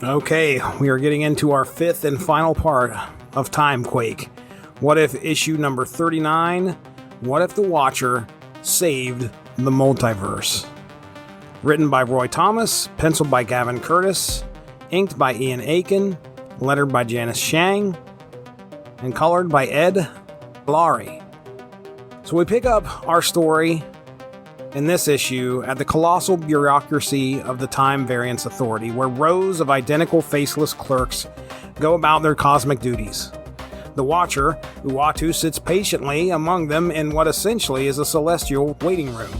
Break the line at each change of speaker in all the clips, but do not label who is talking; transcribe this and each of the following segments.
Okay, we are getting into our fifth and final part of Timequake. What if issue number 39, What if the Watcher saved the multiverse? Written by Roy Thomas, penciled by Gavin Curtis, inked by Ian Aiken, lettered by Janice Shang, and colored by Ed Laurie. So we pick up our story in this issue at the colossal bureaucracy of the Time Variance Authority, where rows of identical faceless clerks go about their cosmic duties. The Watcher, Uatu, sits patiently among them in what essentially is a celestial waiting room.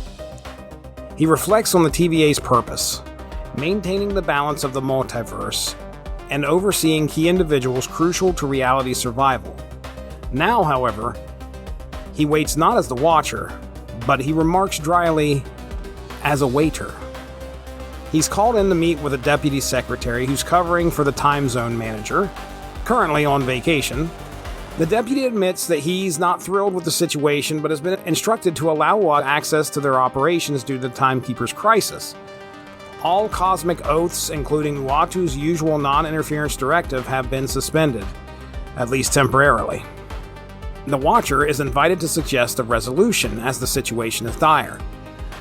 He reflects on the TVA's purpose, maintaining the balance of the multiverse and overseeing key individuals crucial to reality's survival. Now, however, he waits not as the Watcher, but he remarks dryly, as a waiter. He's called in to meet with a deputy secretary who's covering for the time zone manager, currently on vacation. The deputy admits that he's not thrilled with the situation, but has been instructed to allow Watt access to their operations due to the Timekeeper's crisis. All cosmic oaths, including Uatu's usual non-interference directive, have been suspended, at least temporarily. The Watcher is invited to suggest a resolution, as the situation is dire.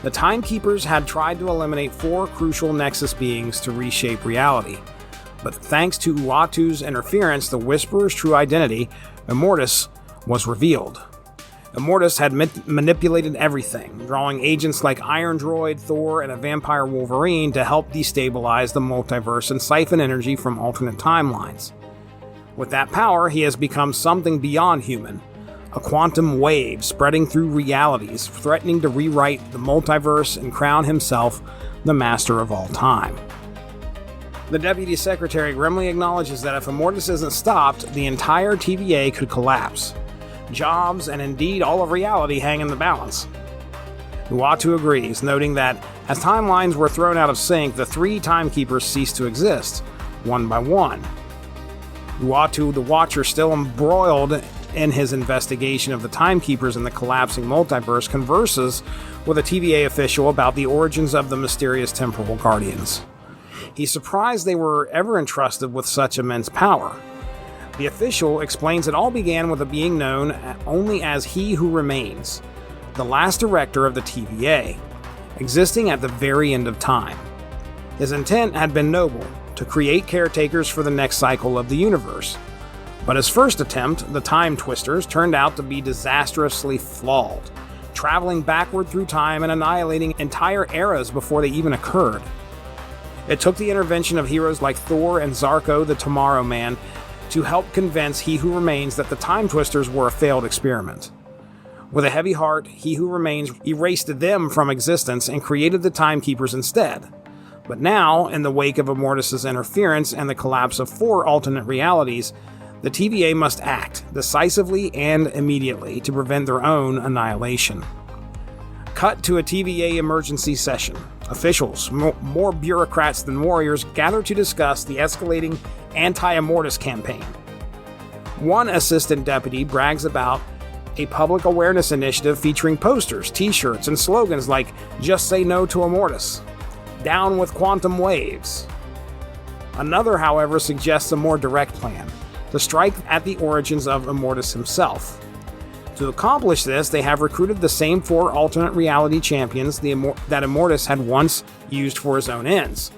The Timekeepers had tried to eliminate 4 crucial Nexus beings to reshape reality, but thanks to Uatu's interference, the Whisperer's true identity, Immortus, was revealed. Immortus had manipulated everything, drawing agents like Irondroid, Thor, and a Vampire Wolverine to help destabilize the multiverse and siphon energy from alternate timelines. With that power, he has become something beyond human, a quantum wave spreading through realities, threatening to rewrite the multiverse and crown himself the master of all time. The Deputy Secretary grimly acknowledges that if Immortus isn't stopped, the entire TVA could collapse. Jobs, and indeed all of reality, hang in the balance. Uatu agrees, noting that as timelines were thrown out of sync, the 3 Timekeepers ceased to exist, one by one. Uatu, the Watcher, still embroiled in his investigation of the Timekeepers and the collapsing multiverse, converses with a TVA official about the origins of the mysterious temporal guardians. He's surprised they were ever entrusted with such immense power. The official explains it all began with a being known only as He Who Remains, the last director of the TVA, existing at the very end of time. His intent had been noble, to create caretakers for the next cycle of the universe. But his first attempt, the Time Twisters, turned out to be disastrously flawed, traveling backward through time and annihilating entire eras before they even occurred. It took the intervention of heroes like Thor and Zarko the Tomorrow Man to help convince He Who Remains that the Time Twisters were a failed experiment. With a heavy heart, He Who Remains erased them from existence and created the Timekeepers instead. But now, in the wake of Immortus' interference and the collapse of 4 alternate realities, the TVA must act decisively and immediately to prevent their own annihilation. Cut to a TVA emergency session. Officials, more bureaucrats than warriors, gather to discuss the escalating anti-Immortus campaign. One assistant deputy brags about a public awareness initiative featuring posters, t-shirts, and slogans like "Just Say No to Immortus," "Down with Quantum Waves." Another, however, suggests a more direct plan, to strike at the origins of Immortus himself. To accomplish this, they have recruited the same 4 alternate reality champions that Immortus had once used for his own ends: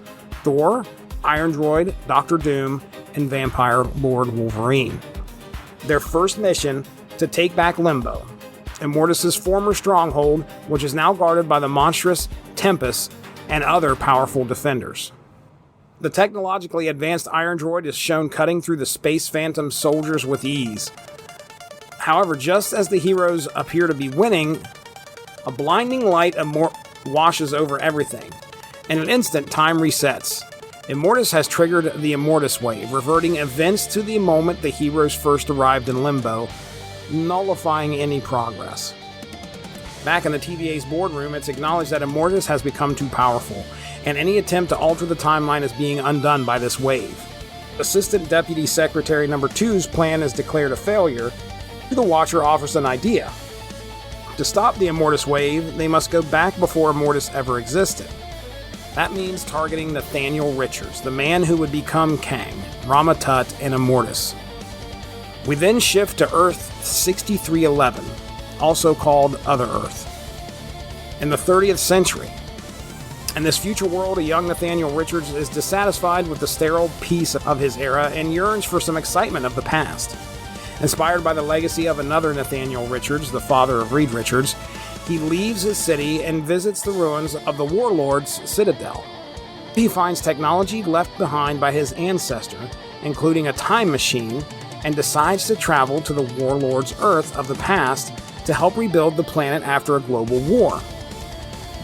Thor, Irondroid, Dr. Doom, and Vampire Lord Wolverine. Their first mission, to take back Limbo, Immortus' former stronghold, which is now guarded by the monstrous Tempest and other powerful defenders. The technologically advanced Irondroid is shown cutting through the Space Phantom soldiers with ease. However, just as the heroes appear to be winning, a blinding light washes over everything. In an instant, time resets. Immortus has triggered the Immortus wave, reverting events to the moment the heroes first arrived in Limbo, nullifying any progress. Back in the TVA's boardroom, it's acknowledged that Immortus has become too powerful, and any attempt to alter the timeline is being undone by this wave. Assistant Deputy Secretary Number 2's plan is declared a failure. The Watcher offers an idea. To stop the Immortus wave, they must go back before Immortus ever existed. That means targeting Nathaniel Richards, the man who would become Kang, Ramatut, and Immortus. We then shift to Earth 6311, also called Other Earth. In the 30th century, in this future world, a young Nathaniel Richards is dissatisfied with the sterile peace of his era and yearns for some excitement of the past. Inspired by the legacy of another Nathaniel Richards, the father of Reed Richards, he leaves his city and visits the ruins of the Warlord's citadel. He finds technology left behind by his ancestor, including a time machine, and decides to travel to the Warlord's Earth of the past to help rebuild the planet after a global war.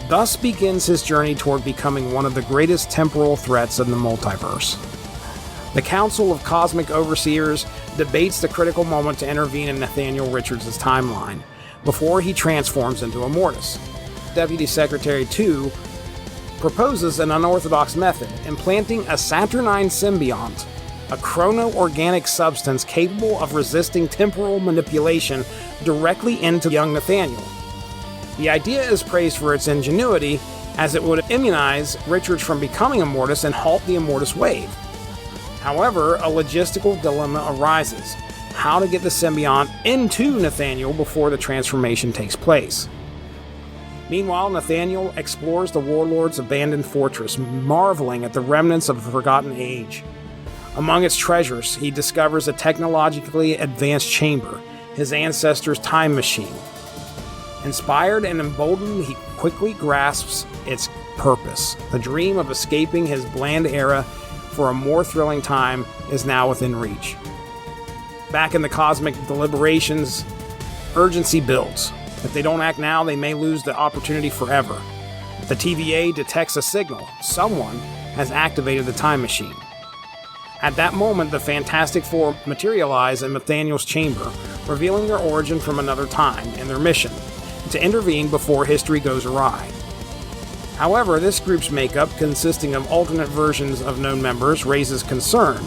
Thus begins his journey toward becoming one of the greatest temporal threats in the multiverse. The Council of Cosmic Overseers debates the critical moment to intervene in Nathaniel Richards' timeline before he transforms into Immortus. Deputy Secretary 2 proposes an unorthodox method, implanting a Saturnine symbiont, a chrono-organic substance capable of resisting temporal manipulation, directly into young Nathaniel. The idea is praised for its ingenuity, as it would immunize Richards from becoming Immortus and halt the Immortus wave. However, a logistical dilemma arises: how to get the symbiont into Nathaniel before the transformation takes place. Meanwhile, Nathaniel explores the Warlord's abandoned fortress, marveling at the remnants of a forgotten age. Among its treasures, he discovers a technologically advanced chamber, his ancestor's time machine. Inspired and emboldened, he quickly grasps its purpose. The dream of escaping his bland era for a more thrilling time is now within reach. Back in the cosmic deliberations, urgency builds. If they don't act now, they may lose the opportunity forever. The TVA detects a signal. Someone has activated the time machine. At that moment, the Fantastic Four materialize in Nathaniel's chamber, revealing their origin from another time and their mission: to intervene before history goes awry. However, this group's makeup, consisting of alternate versions of known members, raises concern.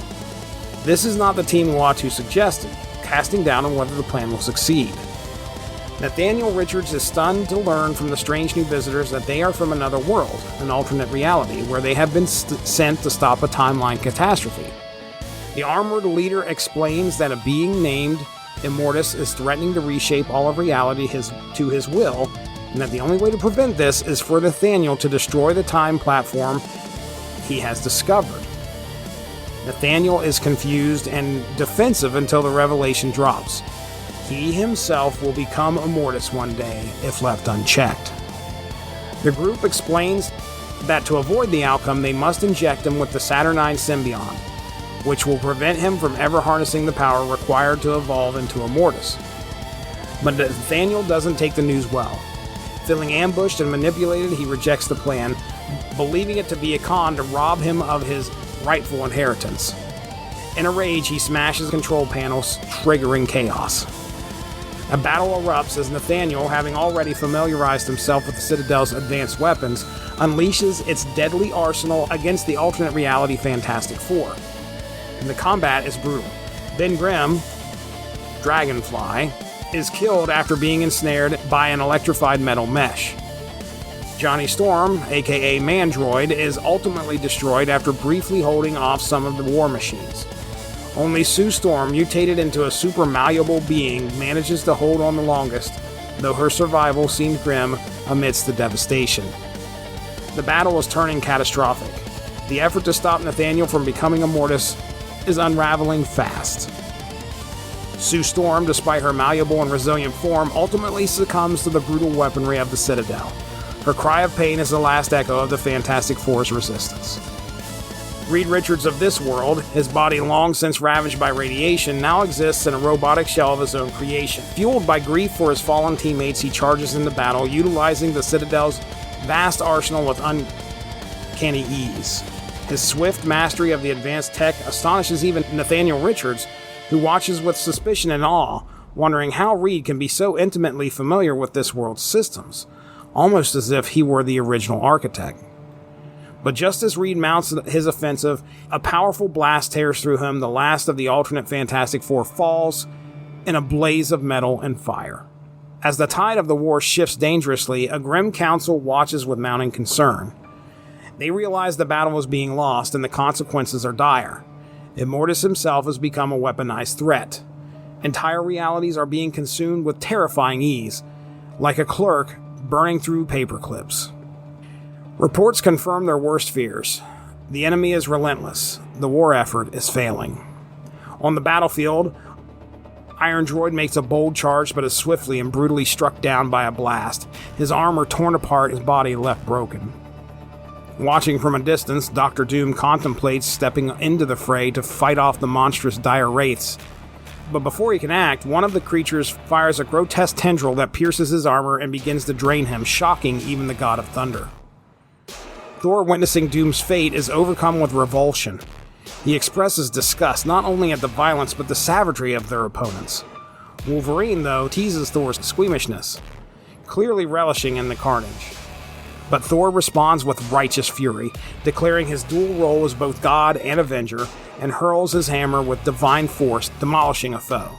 This is not the team Uatu suggested, casting doubt on whether the plan will succeed. Nathaniel Richards is stunned to learn from the strange new visitors that they are from another world, an alternate reality, where they have been sent to stop a timeline catastrophe. The armored leader explains that a being named Immortus is threatening to reshape all of reality to his will, and that the only way to prevent this is for Nathaniel to destroy the time platform he has discovered. Nathaniel is confused and defensive until the revelation drops. He himself will become Immortus one day if left unchecked. The group explains that to avoid the outcome, they must inject him with the Saturnine symbiont, which will prevent him from ever harnessing the power required to evolve into Immortus. But Nathaniel doesn't take the news well. Feeling ambushed and manipulated, he rejects the plan, believing it to be a con to rob him of his rightful inheritance. In a rage, he smashes control panels, triggering chaos. A battle erupts as Nathaniel, having already familiarized himself with the Citadel's advanced weapons, unleashes its deadly arsenal against the alternate reality Fantastic Four. And the combat is brutal. Ben Grimm, Dragonfly, is killed after being ensnared by an electrified metal mesh. Johnny Storm, aka Mandroid, is ultimately destroyed after briefly holding off some of the war machines. Only Sue Storm, mutated into a super malleable being, manages to hold on the longest, though her survival seems grim amidst the devastation. The battle is turning catastrophic. The effort to stop Nathaniel from becoming Immortus is unraveling fast. Sue Storm, despite her malleable and resilient form, ultimately succumbs to the brutal weaponry of the Citadel. Her cry of pain is the last echo of the Fantastic Four's resistance. Reed Richards of this world, his body long since ravaged by radiation, now exists in a robotic shell of his own creation. Fueled by grief for his fallen teammates, he charges into battle, utilizing the Citadel's vast arsenal with uncanny ease. His swift mastery of the advanced tech astonishes even Nathaniel Richards, who watches with suspicion and awe, wondering how Reed can be so intimately familiar with this world's systems, almost as if he were the original architect. But just as Reed mounts his offensive, a powerful blast tears through him. The last of the alternate Fantastic Four falls in a blaze of metal and fire. As the tide of the war shifts dangerously, a grim council watches with mounting concern. They realize the battle is being lost and the consequences are dire. Immortus himself has become a weaponized threat. Entire realities are being consumed with terrifying ease, like a clerk burning through paper clips. Reports confirm their worst fears. The enemy is relentless. The war effort is failing. On the battlefield, Irondroid makes a bold charge but is swiftly and brutally struck down by a blast, his armor torn apart, his body left broken. Watching from a distance, Dr. Doom contemplates stepping into the fray to fight off the monstrous dire wraiths. But before he can act, one of the creatures fires a grotesque tendril that pierces his armor and begins to drain him, shocking even the God of Thunder. Thor, witnessing Doom's fate, is overcome with revulsion. He expresses disgust not only at the violence but the savagery of their opponents. Wolverine, though, teases Thor's squeamishness, clearly relishing in the carnage. But Thor responds with righteous fury, declaring his dual role as both God and Avenger, and hurls his hammer with divine force, demolishing a foe.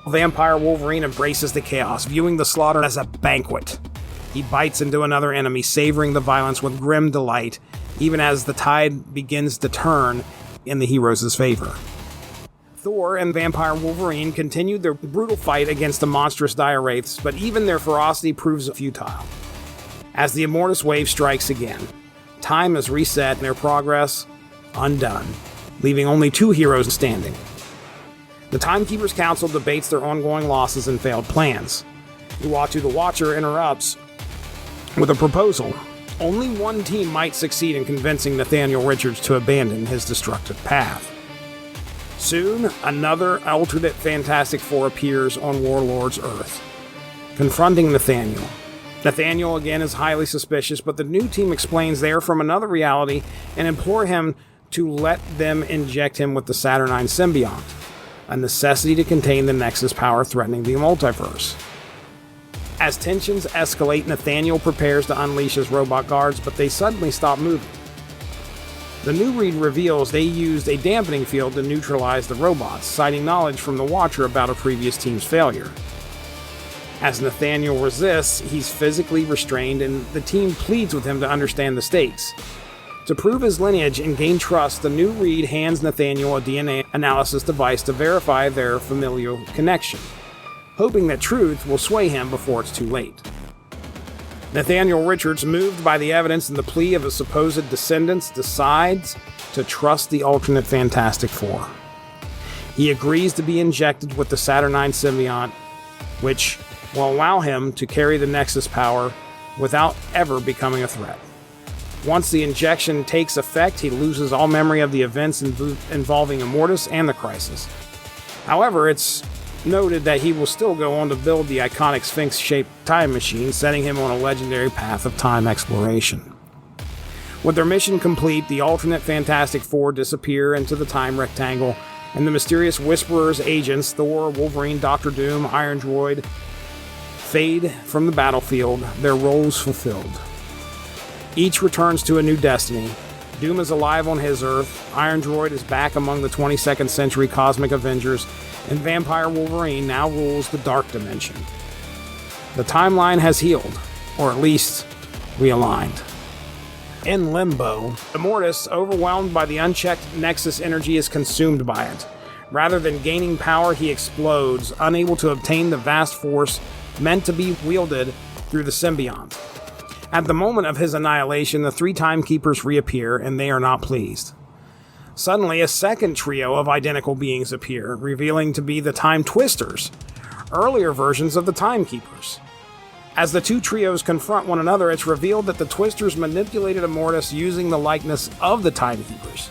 Vampire Wolverine embraces the chaos, viewing the slaughter as a banquet. He bites into another enemy, savoring the violence with grim delight, even as the tide begins to turn in the heroes' favor. Thor and Vampire Wolverine continued their brutal fight against the monstrous dire wraiths, but even their ferocity proves futile. As the Immortus wave strikes again, time is reset and their progress undone, leaving only two heroes standing. The Timekeepers Council debates their ongoing losses and failed plans. Uatu the Watcher interrupts with a proposal. Only one team might succeed in convincing Nathaniel Richards to abandon his destructive path. Soon, another alternate Fantastic Four appears on Warlord's Earth, confronting Nathaniel. Nathaniel again is highly suspicious, but the new team explains they are from another reality and implore him to let them inject him with the Saturnine symbiote, a necessity to contain the Nexus power threatening the multiverse. As tensions escalate, Nathaniel prepares to unleash his robot guards, but they suddenly stop moving. The new read reveals they used a dampening field to neutralize the robots, citing knowledge from the Watcher about a previous team's failure. As Nathaniel resists, he's physically restrained, and the team pleads with him to understand the stakes. To prove his lineage and gain trust, the new read hands Nathaniel a DNA analysis device to verify their familial connection, hoping that truth will sway him before it's too late. Nathaniel Richards, moved by the evidence and the plea of his supposed descendants, decides to trust the alternate Fantastic Four. He agrees to be injected with the Saturnine symbiote, which will allow him to carry the Nexus power without ever becoming a threat. Once the injection takes effect, he loses all memory of the events involving Immortus and the Crisis. However, it's noted that he will still go on to build the iconic Sphinx-shaped time machine, setting him on a legendary path of time exploration. With their mission complete, the alternate Fantastic Four disappear into the time rectangle, and the mysterious Whisperer's agents, Thor, Wolverine, Dr. Doom, Irondroid, fade from the battlefield, their roles fulfilled. Each returns to a new destiny. Doom is alive on his Earth, Irondroid is back among the 22nd century cosmic Avengers, and Vampire Wolverine now rules the Dark Dimension. The timeline has healed, or at least realigned. In limbo, Immortus, overwhelmed by the unchecked Nexus energy, is consumed by it. Rather than gaining power, he explodes, unable to obtain the vast force meant to be wielded through the symbiont. At the moment of his annihilation, the three Timekeepers reappear, and they are not pleased. Suddenly, a second trio of identical beings appear, revealing to be the Time Twisters, earlier versions of the Timekeepers. As the two trios confront one another, it's revealed that the Twisters manipulated Immortus using the likeness of the Timekeepers.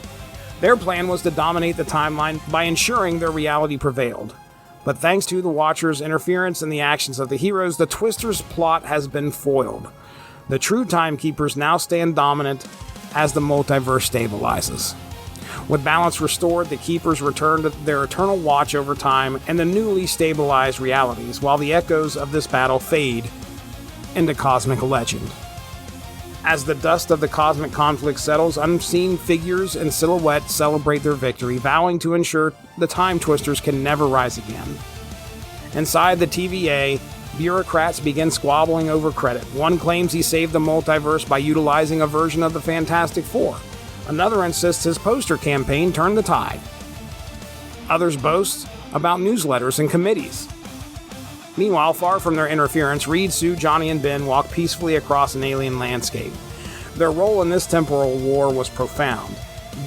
Their plan was to dominate the timeline by ensuring their reality prevailed. But thanks to the Watcher's interference and the actions of the heroes, the Twisters' plot has been foiled. The true Timekeepers now stand dominant as the multiverse stabilizes. With balance restored, the Keepers return to their eternal watch over time and the newly stabilized realities, while the echoes of this battle fade into cosmic legend. As the dust of the cosmic conflict settles, unseen figures and silhouettes celebrate their victory, vowing to ensure the Time Twisters can never rise again. Inside the TVA, bureaucrats begin squabbling over credit. One claims he saved the multiverse by utilizing a version of the Fantastic Four. Another insists his poster campaign turned the tide. Others boast about newsletters and committees. Meanwhile, far from their interference, Reed, Sue, Johnny, and Ben walk peacefully across an alien landscape. Their role in this temporal war was profound.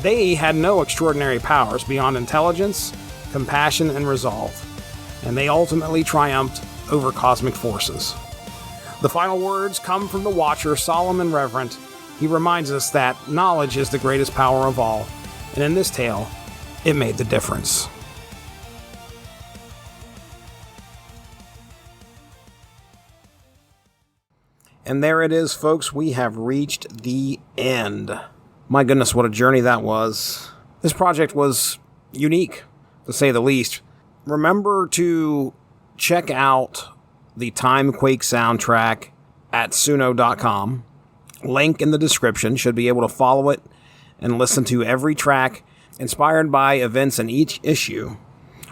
They had no extraordinary powers beyond intelligence, compassion, and resolve, and they ultimately triumphed over cosmic forces. The final words come from the Watcher, solemn and reverent. He reminds us that knowledge is the greatest power of all, and in this tale, it made the difference. And there it is, folks. We have reached the end. My goodness, what a journey that was. This project was unique, to say the least. Remember to check out the Timequake soundtrack at suno.com. Link in the description. Should be able to follow it and listen to every track inspired by events in each issue.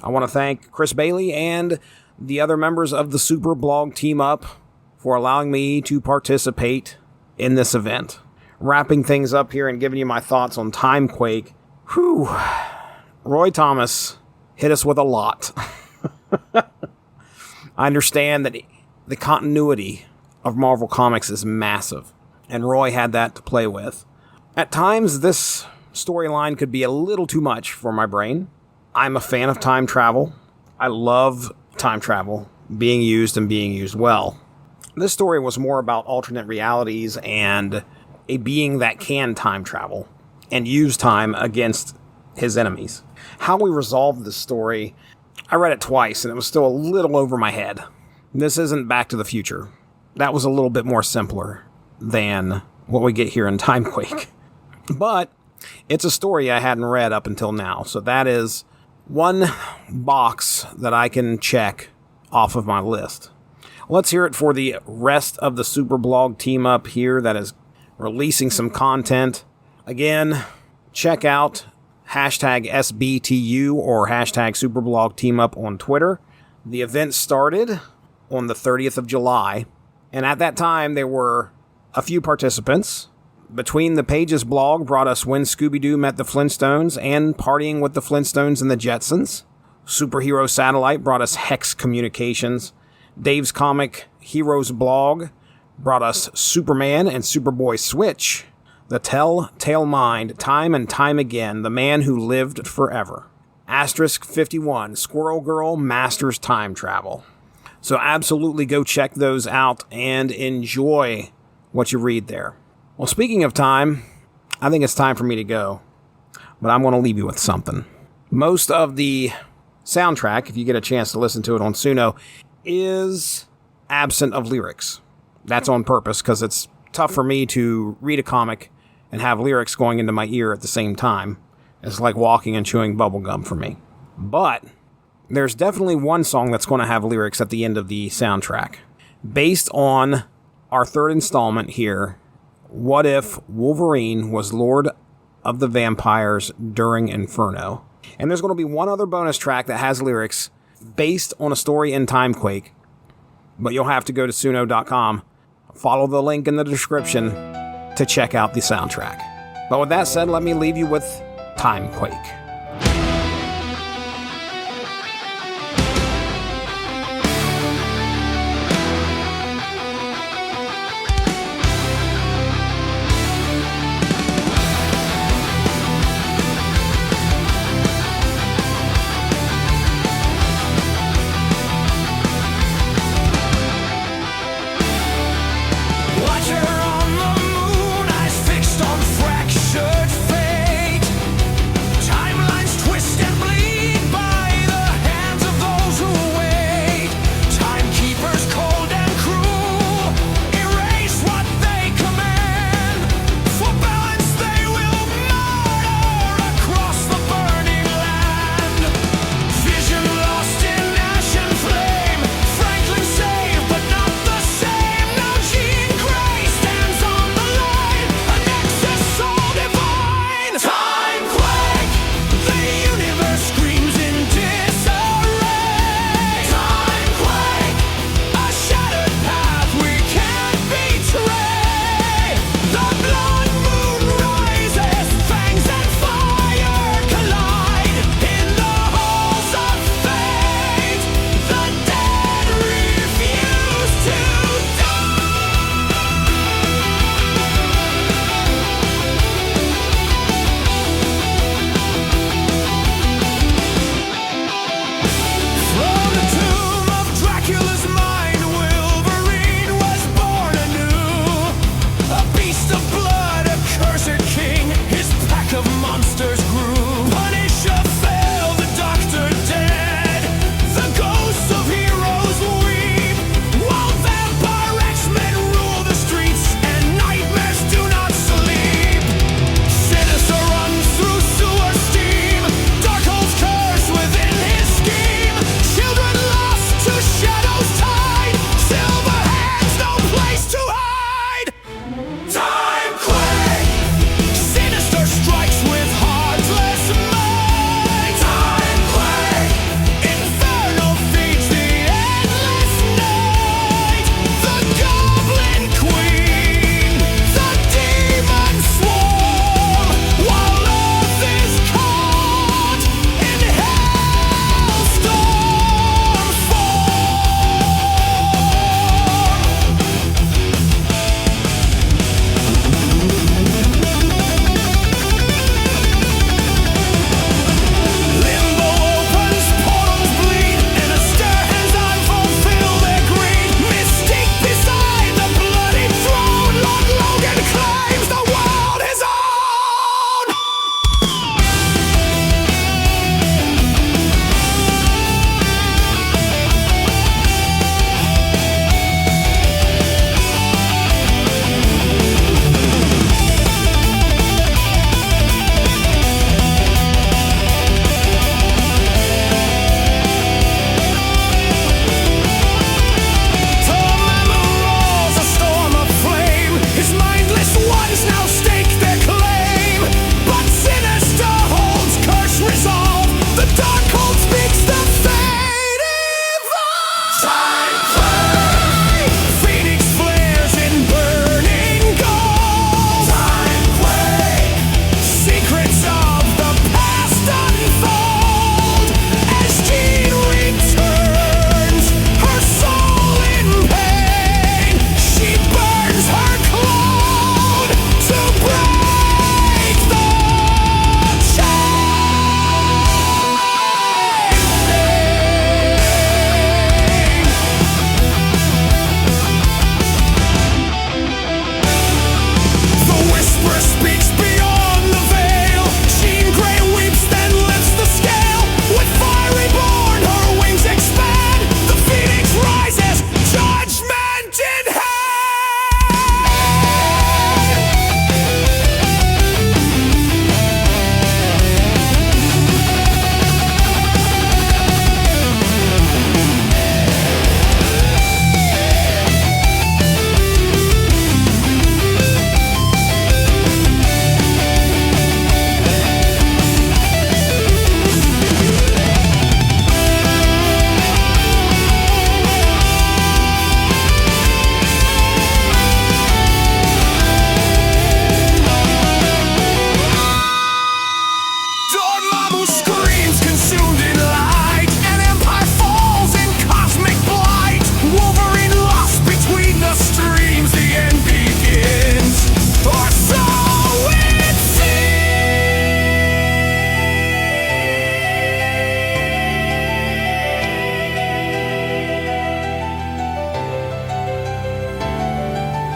I want to thank Chris Bailey and the other members of the Super Blog Team Up for allowing me to participate in this event. Wrapping things up here and giving you my thoughts on Timequake. Whew. Roy Thomas hit us with a lot. I understand that the continuity of Marvel Comics is massive, and Roy had that to play with. At times, this storyline could be a little too much for my brain. I'm a fan of time travel. I love time travel being used and being used well. This story was more about alternate realities and a being that can time travel and use time against his enemies. How we resolved this story, I read it twice and it was still a little over my head. This isn't Back to the Future. That was a little bit more simpler than what we get here in Timequake. But it's a story I hadn't read up until now, so that is one box that I can check off of my list. Let's hear it for the rest of the Super Blog Team Up here that is releasing some content. Again, check out hashtag SBTU or hashtag Superblog Team Up on Twitter. The event started on the 30th of July, and at that time there were a few participants. Between the Pages blog brought us When Scooby-Doo Met the Flintstones and Partying with the Flintstones and the Jetsons. Superhero Satellite brought us Hex Communications. Dave's Comic Heroes blog brought us Superman and Superboy Switch. The Telltale Mind, Time and Time Again, The Man Who Lived Forever. Asterisk 51, Squirrel Girl Masters Time Travel. So absolutely go check those out and enjoy what you read there. Well, speaking of time, I think it's time for me to go. But I'm going to leave you with something. Most of the soundtrack, if you get a chance to listen to it on Suno, is absent of lyrics. That's on purpose because it's tough for me to read a comic and have lyrics going into my ear at the same time. It's like walking and chewing bubblegum for me. But there's definitely one song that's going to have lyrics at the end of the soundtrack. Based on our third installment here, What If Wolverine Was Lord of the Vampires During Inferno? And there's going to be one other bonus track that has lyrics based on a story in Timequake, but you'll have to go to suno.com, follow the link in the description to check out the soundtrack. But with that said, let me leave you with Timequake.
Time of monsters grew. Punisher fell, the doctor dead. The ghosts of heroes weep, while vampire X-Men rule the streets and nightmares do not sleep. Sinister runs through sewer steam, Darkhold's curse within his scheme. Children lost to shadows tied, silver hands, no place to hide. Timequake! Sinister strikes with heartless might. Timequake! Inferno feeds the endless night. The Goblin Queen, the demon swarm, while Earth is caught in Hellstorm's Limbo opens, portals bleed, and a stare hands on fulfill their greed. Mystique beside the bloody throne, Lord Logan claims the world his own. Dormammu roars a storm of flame. His mindless ones now stake their claim. But Sinister holds curse resolve. The Darkhold speaks, the fate evolves. Timequake! Phoenix flares in burning gold. Timequake! Secrets of the past unfold as Jean returns, her soul in pain. She burns her clone to break the chain. The whisper speaks beyond the veil. Jean Grey weeps, then lifts the scale. With fire reborn, her wings expand. The Phoenix rises, judgment in Dormammu screams, consumed in light. An empire falls in cosmic blight. Wolverine lost between the streams. The end begins, or so it seems.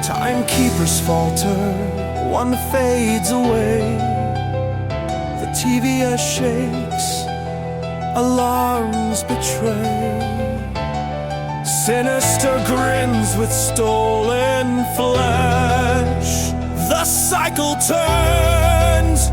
Timekeepers falter, one fades away. The TVA shakes, alarms betray. Sinister grins with stolen flesh. The cycle turns,